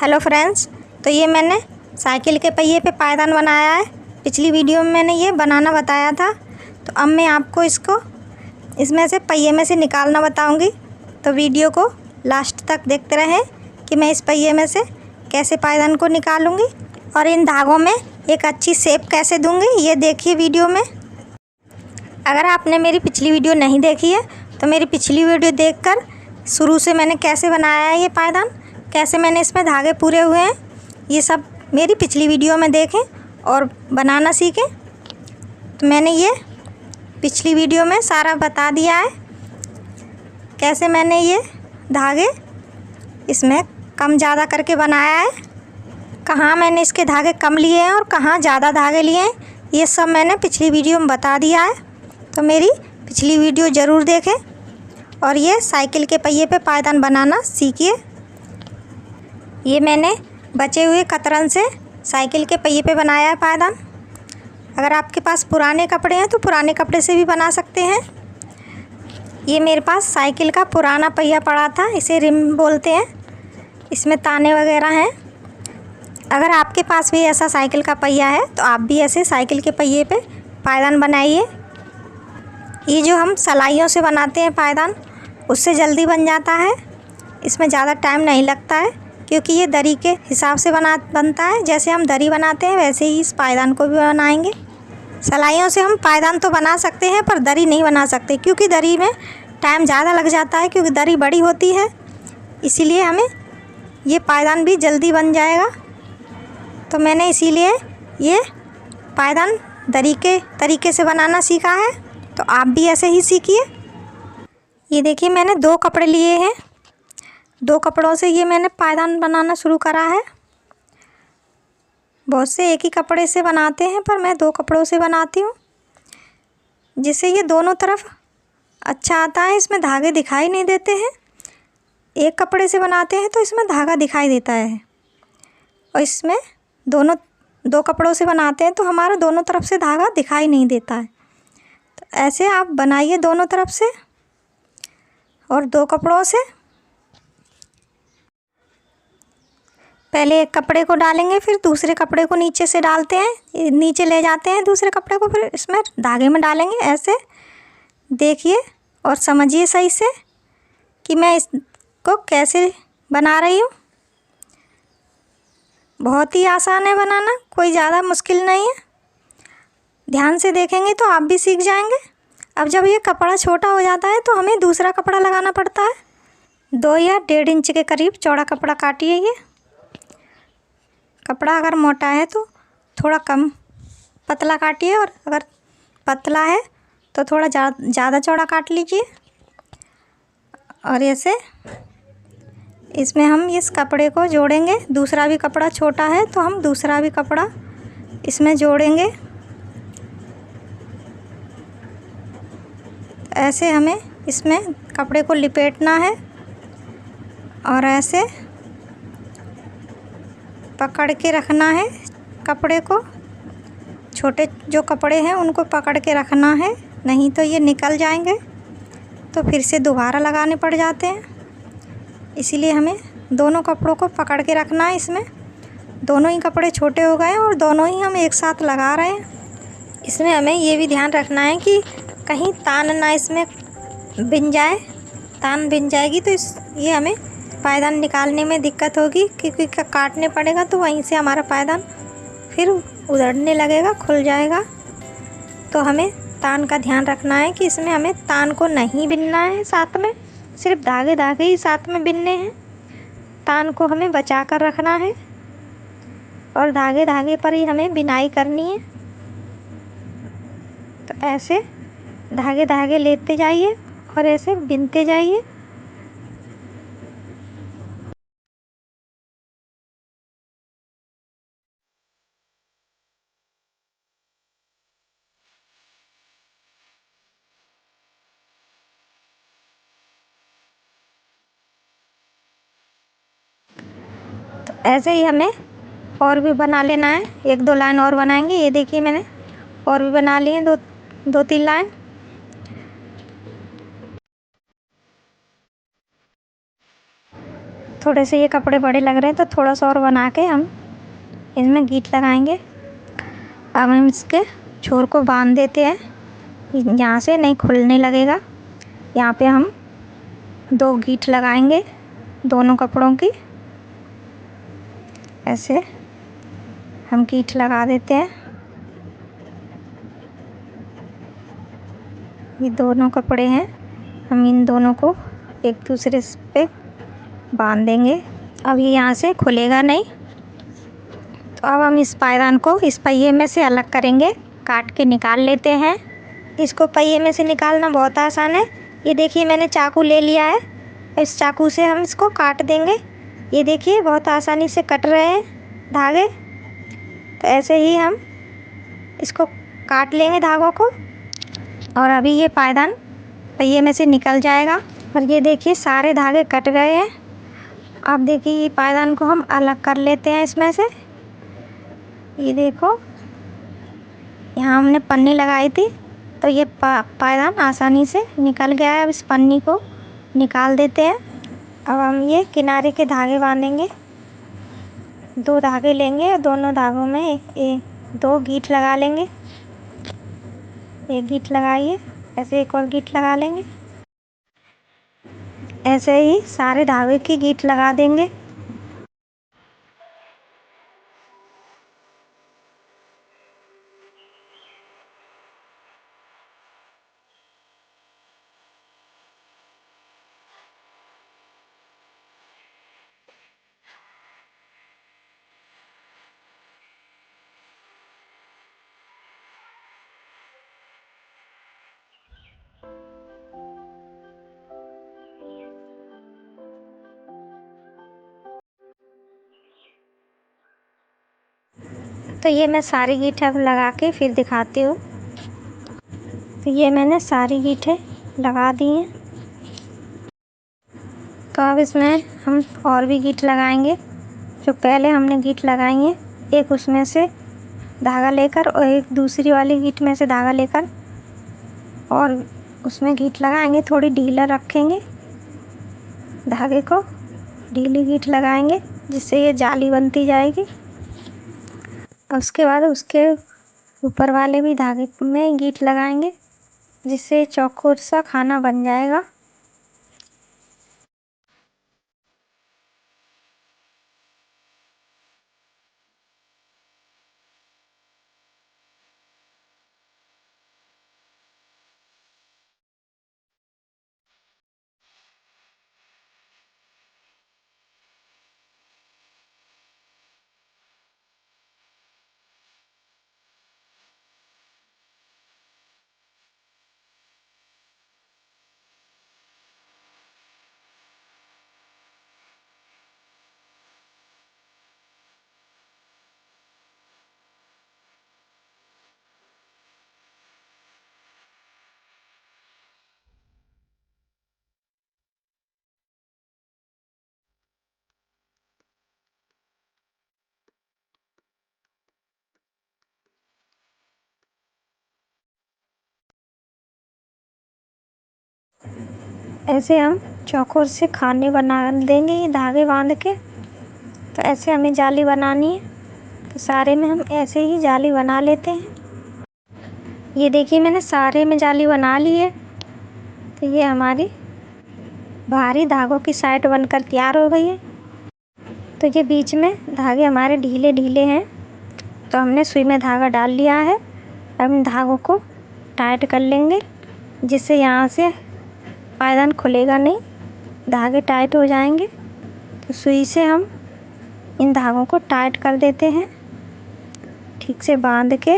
Hello friends, तो ये मैंने साइकिल के पहिए पे पायदान बनाया है। पिछली वीडियो में मैंने ये बनाना बताया था। तो अब मैं आपको इसमें से पहिए में से निकालना बताऊंगी। तो वीडियो को लास्ट तक देखते रहें कि मैं इस पहिए में से कैसे पायदान को निकालूंगी और इन धागों में एक अच्छी शेप कैसे दूंगी, ये देखिए वीडियो में। अगर आपने मेरी पिछली वीडियो नहीं देखी है तो मेरी पिछली वीडियो देखकर शुरू से मैंने कैसे बनाया है ये पायदान, कैसे मैंने इसमें धागे पूरे हुए हैं, ये सब मेरी पिछली वीडियो में देखें और बनाना सीखें। तो मैंने ये पिछली वीडियो में सारा बता दिया है कैसे मैंने ये धागे इसमें कम ज़्यादा करके बनाया है, कहाँ मैंने इसके धागे कम लिए हैं और कहाँ ज़्यादा धागे लिए हैं, ये सब मैंने पिछली वीडियो में बता दिया है। तो मेरी पिछली वीडियो ज़रूर देखें और ये साइकिल के पहिए पे पायदान बनाना सीखिए। ये मैंने बचे हुए कतरन से साइकिल के पहिए पे बनाया है पायदान। अगर आपके पास पुराने कपड़े हैं तो पुराने कपड़े से भी बना सकते हैं। ये मेरे पास साइकिल का पुराना पहिया पड़ा था, इसे रिम बोलते हैं, इसमें ताने वगैरह हैं। अगर आपके पास भी ऐसा साइकिल का पहिया है तो आप भी ऐसे साइकिल के पहिए पे पायदान बनाइए। ये जो हम सलाइयों से बनाते हैं पायदान, उससे जल्दी बन जाता है, इसमें ज़्यादा टाइम नहीं लगता है, क्योंकि ये दरी के हिसाब से बनता है। जैसे हम दरी बनाते हैं वैसे ही इस पायदान को भी बनाएंगे। सलाइयों से हम पायदान तो बना सकते हैं पर दरी नहीं बना सकते, क्योंकि दरी में टाइम ज़्यादा लग जाता है, क्योंकि दरी बड़ी होती है। इसीलिए हमें ये पायदान भी जल्दी बन जाएगा। तो मैंने इसीलिए ये पायदान दरी के तरीके से बनाना सीखा है, तो आप भी ऐसे ही सीखिए। ये देखिए मैंने 2 कपड़े लिए हैं, 2 कपड़ों से ये मैंने पायदान बनाना शुरू करा है। बहुत से एक ही कपड़े से बनाते हैं पर मैं 2 कपड़ों से बनाती हूँ, जिससे ये दोनों तरफ अच्छा आता है, इसमें धागे दिखाई नहीं देते हैं। एक कपड़े से बनाते हैं तो इसमें धागा दिखाई देता है, और इसमें 2 कपड़ों से बनाते हैं तो हमारा दोनों तरफ से धागा दिखाई नहीं देता है। तो ऐसे आप बनाइए दोनों तरफ से और 2 कपड़ों से। पहले एक कपड़े को डालेंगे, फिर दूसरे कपड़े को नीचे से डालते हैं, नीचे ले जाते हैं दूसरे कपड़े को, फिर इसमें धागे में डालेंगे। ऐसे देखिए और समझिए सही से कि मैं इसको कैसे बना रही हूँ। बहुत ही आसान है बनाना, कोई ज़्यादा मुश्किल नहीं है। ध्यान से देखेंगे तो आप भी सीख जाएंगे। अब जब ये कपड़ा छोटा हो जाता है तो हमें दूसरा कपड़ा लगाना पड़ता है। 2 या 1.5 इंच के करीब चौड़ा कपड़ा काटिए। ये कपड़ा अगर मोटा है तो थोड़ा कम पतला काटिए, और अगर पतला है तो थोड़ा ज़्यादा चौड़ा काट लीजिए। और ऐसे इसमें हम इस कपड़े को जोड़ेंगे। दूसरा भी कपड़ा छोटा है तो हम दूसरा भी कपड़ा इसमें जोड़ेंगे। ऐसे हमें इसमें कपड़े को लिपेटना है और ऐसे पकड़ के रखना है कपड़े को। छोटे जो कपड़े हैं उनको पकड़ के रखना है, नहीं तो ये निकल जाएंगे तो फिर से दोबारा लगाने पड़ जाते हैं। इसीलिए हमें दोनों कपड़ों को पकड़ के रखना है। इसमें दोनों ही कपड़े छोटे हो गए और दोनों ही हम एक साथ लगा रहे हैं। इसमें हमें ये भी ध्यान रखना है कि कहीं तान ना इसमें बिन जाए। तान बिन जाएगी तो ये हमें पायदान निकालने में दिक्कत होगी, क्योंकि काटने पड़ेगा तो वहीं से हमारा पायदान फिर उधड़ने लगेगा, खुल जाएगा। तो हमें तान का ध्यान रखना है कि इसमें हमें तान को नहीं बिनना है, साथ में सिर्फ धागे ही साथ में बिनने हैं। तान को हमें बचा कर रखना है और धागे पर ही हमें बिनाई करनी है। तो ऐसे धागे लेते जाइए और ऐसे बिनते जाइए। तो ऐसे ही हमें और भी बना लेना है। 1-2 लाइन और बनाएंगे। ये देखिए मैंने और भी बना लिए 2-3 लाइन। थोड़े से ये कपड़े बड़े लग रहे हैं तो थोड़ा सा और बना के हम इसमें गीट लगाएंगे। अब हम इसके छोर को बांध देते हैं, यहाँ से नहीं खुलने लगेगा। यहाँ पे हम 2 गीट लगाएंगे दोनों कपड़ों की। ऐसे हम गीट लगा देते हैं। ये दोनों कपड़े हैं, हम इन दोनों को एक दूसरे पे बांध देंगे। अब ये यहाँ से खुलेगा नहीं, तो अब हम इस पायदान को इस पहिए में से अलग करेंगे, काट के निकाल लेते हैं। इसको पहिए में से निकालना बहुत आसान है। ये देखिए मैंने चाकू ले लिया है, इस चाकू से हम इसको काट देंगे। ये देखिए बहुत आसानी से कट रहे हैं धागे। तो ऐसे ही हम इसको काट लेंगे धागों को, और अभी ये पायदान पहिए में से निकल जाएगा। और ये देखिए सारे धागे कट गए हैं। अब देखिए ये पायदान को हम अलग कर लेते हैं इसमें से। ये देखो यहाँ हमने पन्नी लगाई थी, तो ये पायदान आसानी से निकल गया है। अब इस पन्नी को निकाल देते हैं। अब हम ये किनारे के धागे बांधेंगे। 2 धागे लेंगे और दोनों धागों में 2 गीठ लगा लेंगे। एक गीठ लगाइए, ऐसे एक और गीठ लगा लेंगे। ऐसे ही सारे धागे की गीठ लगा देंगे। तो ये मैं सारी गीठें अब लगा के फिर दिखाती हूँ। तो ये मैंने सारी गीठें लगा दी हैं। तो अब इसमें हम और भी गीठ लगाएंगे। जो पहले हमने गीठ लगाई है, एक उसमें से धागा लेकर और एक दूसरी वाली गीठ में से धागा लेकर और उसमें गीठ लगाएंगे। थोड़ी ढीला रखेंगे धागे को, ढीली गीठ लगाएंगे जिससे ये जाली बनती जाएगी। और उसके बाद उसके ऊपर वाले भी धागे में गीठ लगाएंगे जिससे चौकोर सा खाना बन जाएगा। ऐसे हम चौकोर से खाने बना देंगे ये धागे बांध के। तो ऐसे हमें जाली बनानी है, तो सारे में हम ऐसे ही जाली बना लेते हैं। ये देखिए मैंने सारे में जाली बना ली है। तो ये हमारी बाहरी धागों की साइड बनकर तैयार हो गई है। तो ये बीच में धागे हमारे ढीले ढीले हैं, तो हमने सुई में धागा डाल लिया है। अब इन धागों को टाइट कर लेंगे जिससे यहाँ से पायदान खुलेगा नहीं, धागे टाइट हो जाएंगे। तो सुई से हम इन धागों को टाइट कर देते हैं, ठीक से बांध के,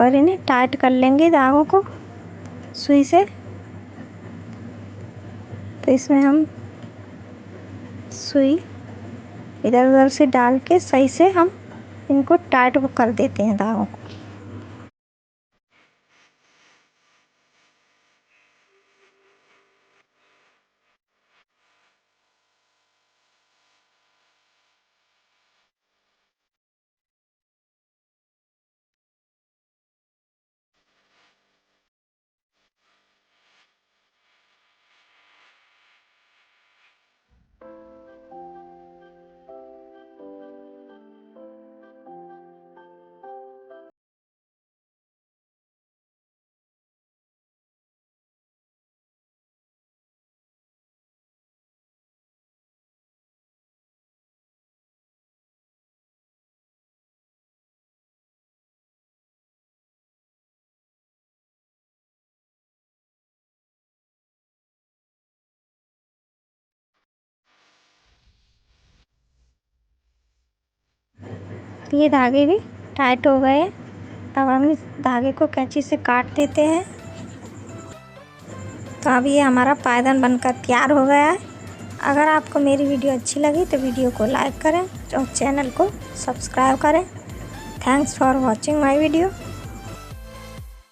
और इन्हें टाइट कर लेंगे धागों को सुई से। तो इसमें हम सुई इधर उधर से डाल के सही से हम इनको टाइट कर देते हैं धागों को। ये धागे भी टाइट हो गए। अब हम इस धागे को कैंची से काट देते हैं। तो अब ये हमारा पायदान बनकर तैयार हो गया है। अगर आपको मेरी वीडियो अच्छी लगी तो वीडियो को लाइक करें और चैनल को सब्सक्राइब करें। Thanks for watching my video.